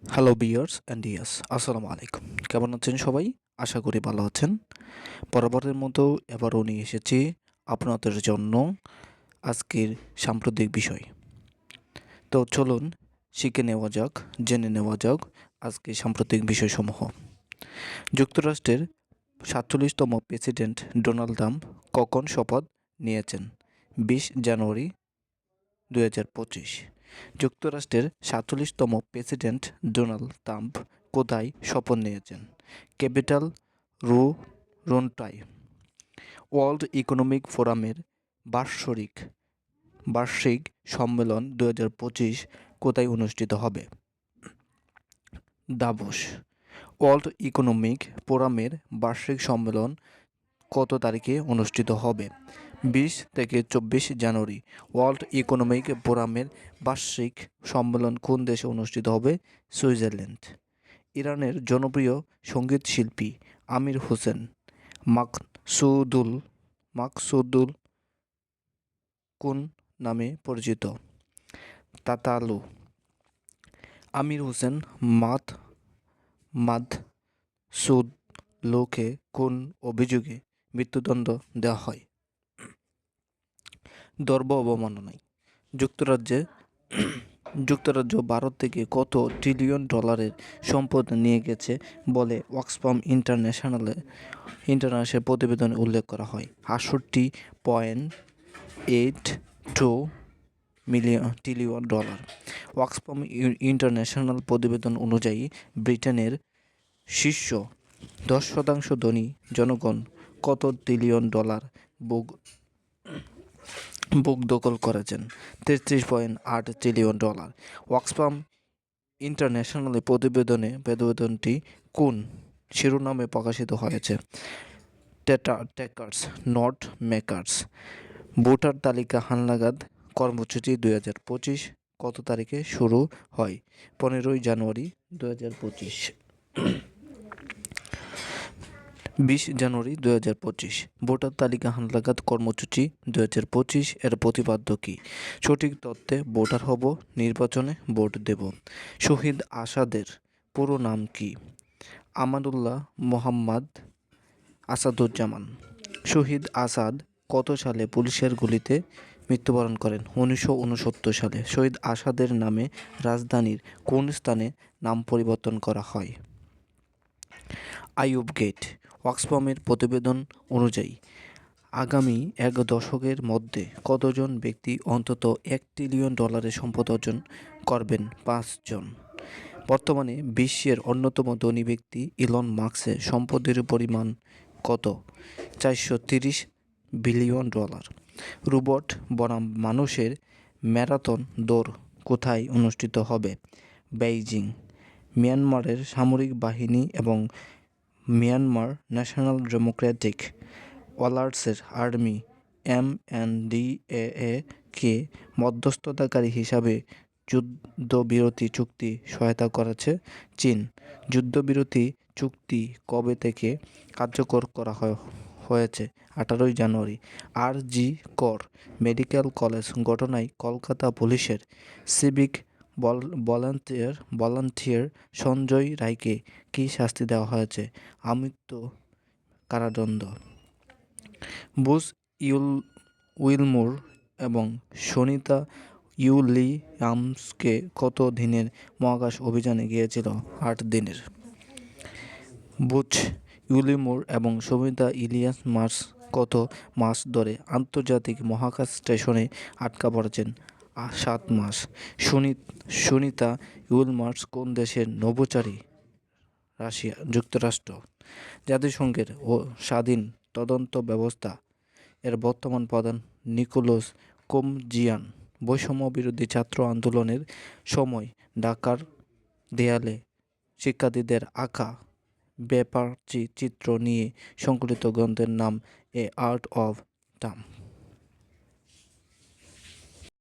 Hello viewers and ইয়াস আসসালামু আলাইকুম। কেমন আছেন সবাই? আশা করি ভালো আছেন। বরাবরের মতো এবারও নিয়ে এসেছি আপনাদের জন্য আজকের সাম্প্রতিক বিষয়। তো চলুন শিখে নেওয়া যাক, জেনে নেওয়া যাক আজকের সাম্প্রতিক বিষয়সমূহ। যুক্তরাষ্ট্রের ৪৭তম প্রেসিডেন্ট ডোনাল্ড ট্রাম্প কখন শপথ নিয়েছেন? ২০ জানুয়ারি ২০২৫। যুক্তরাষ্ট্রের ৪৭তম প্রেসিডেন্ট ডোনাল্ড ট্রাম্প কোথায় শপথ নিয়েছেন? ক্যাপিটাল রোন্টায়। ওয়ার্ল্ড ইকোনমিক ফোরামের বার্ষিক সম্মেলন ২০২৫ কোথায় অনুষ্ঠিত হবে? দাভোস। ওয়ার্ল্ড ইকোনমিক ফোরামের বার্ষিক সম্মেলন কত তারিখে অনুষ্ঠিত হবে? ২০ থেকে ২৪ জানুয়ারি। ওয়ার্ল্ড ইকোনমিক ফোরামের বার্ষিক সম্মেলন কোন দেশে অনুষ্ঠিত হবে? সুইজারল্যান্ড। ইরানের জনপ্রিয় সঙ্গীতশিল্পী আমির হোসেন মাকসুদুল কোন নামে পরিচিত? তাতালু। আমির হোসেন মাদসুদুলকে কোন অভিযোগে মৃত্যুদণ্ড দেওয়া হয়? দ্রব্য অবমাননায়। যুক্তরাজ্য ভারত থেকে কত ট্রিলিয়ন ডলারের সম্পদ নিয়ে গেছে বলে অক্সফাম ইন্টারন্যাশনাল প্রতিবেদনে উল্লেখ করা হয়? ৬৮.82 ট্রিলিয়ন ডলার। অক্সফাম ইন্টারন্যাশনাল প্রতিবেদন অনুযায়ী ব্রিটেনের শীর্ষ ১০% ধনী জনগণ কত ট্রিলিয়ন ডলার বুক দখল করেছেন? ৩৩.৮ ট্রিলিয়ন ডলার। অক্সফাম ইন্টারন্যাশনাল প্রতিবেদনটি কোন শিরোনামে প্রকাশিত হয়েছে? Takers not makers. ভোটার তালিকা হালনাগাদ কর্মসূচি ২০২৫ কত তারিখে শুরু হয়? ১৫ জানুয়ারি ২০২৫। ২০ জানুয়ারি ২০২৫। ভোটার তালিকা হালনাগাদ কর্মসূচি ২০২৫ এর প্রতিপাদ্য কী? সঠিক তথ্যে ভোটার হব, নির্বাচনে ভোট দেব। শহীদ আসাদের পুরো নাম কি? আমানুল্লাহ মোহাম্মদ আসাদুজ্জামান। শহীদ আসাদ কত সালে পুলিশের গুলিতে মৃত্যুবরণ করেন? ১৯৬৯ সালে। শহীদ আসাদের নামে রাজধানীর কোন স্থানে নাম পরিবর্তন করা হয়? আইয়ুব গেট। অক্সফামের প্রতিবেদন অনুযায়ী আগামী এক দশকের মধ্যে কতজন ব্যক্তি অন্তত ১ ট্রিলিয়ন ডলারের সম্পদ অর্জন করবেন? ৫ জন। বর্তমানে বিশ্বের অন্যতম ধনী ব্যক্তি ইলন মাস্কের সম্পদের পরিমাণ কত? ৪৩০ বিলিয়ন ডলার। রোবট বনাম মানুষের ম্যারাথন দৌড় কোথায় অনুষ্ঠিত হবে? বেইজিং। মিয়ানমারের সামরিক বাহিনী এবং মিয়ানমার ন্যাশনাল ডেমোক্রেটিক ওয়ার্ল্ডসের আর্মি MNDAA কে মধ্যস্থতাকারী হিসাবে যুদ্ধবিরতি চুক্তি সহায়তা করেছে চীন। যুদ্ধবিরতি চুক্তি কবে থেকে কার্যকর করা হয়েছে? ১৮ জানুয়ারি। RG কর মেডিকেল কলেজ ঘটনায় কলকাতা পুলিশের সিভিক ভলান্টিয়ার সঞ্জয় রায়কে কী শাস্তি দেওয়া হয়েছে? আমৃত্যু কারাদণ্ড। বুশ উইলমোর এবং সুনিতা উইলিয়ামসকে কত দিনের মহাকাশ অভিযানে গিয়েছিল? ৮ দিনের। বুশ উইলমোর এবং সুনিতা উইলিয়ামস কত মাস ধরে আন্তর্জাতিক মহাকাশ স্টেশনে আটকা পড়েছেন? ৭ মাস। সুনিতা উইলিয়ামস কোন দেশের নভোচারী? রাশিয়া যুক্তরাষ্ট্র। জাতিসংঘের স্বাধীন তদন্ত ব্যবস্থা এর বর্তমান প্রধান নিকোলাস কোমজিয়ান। বৈষম্য বিরোধী ছাত্র আন্দোলনের সময় ঢাকার দেয়ালে শিক্ষার্থীদের আঁকা ব্যাপারচিত্র নিয়ে সংকলিত গ্রন্থের নাম এ আর্ট অফ ট্রাম্প।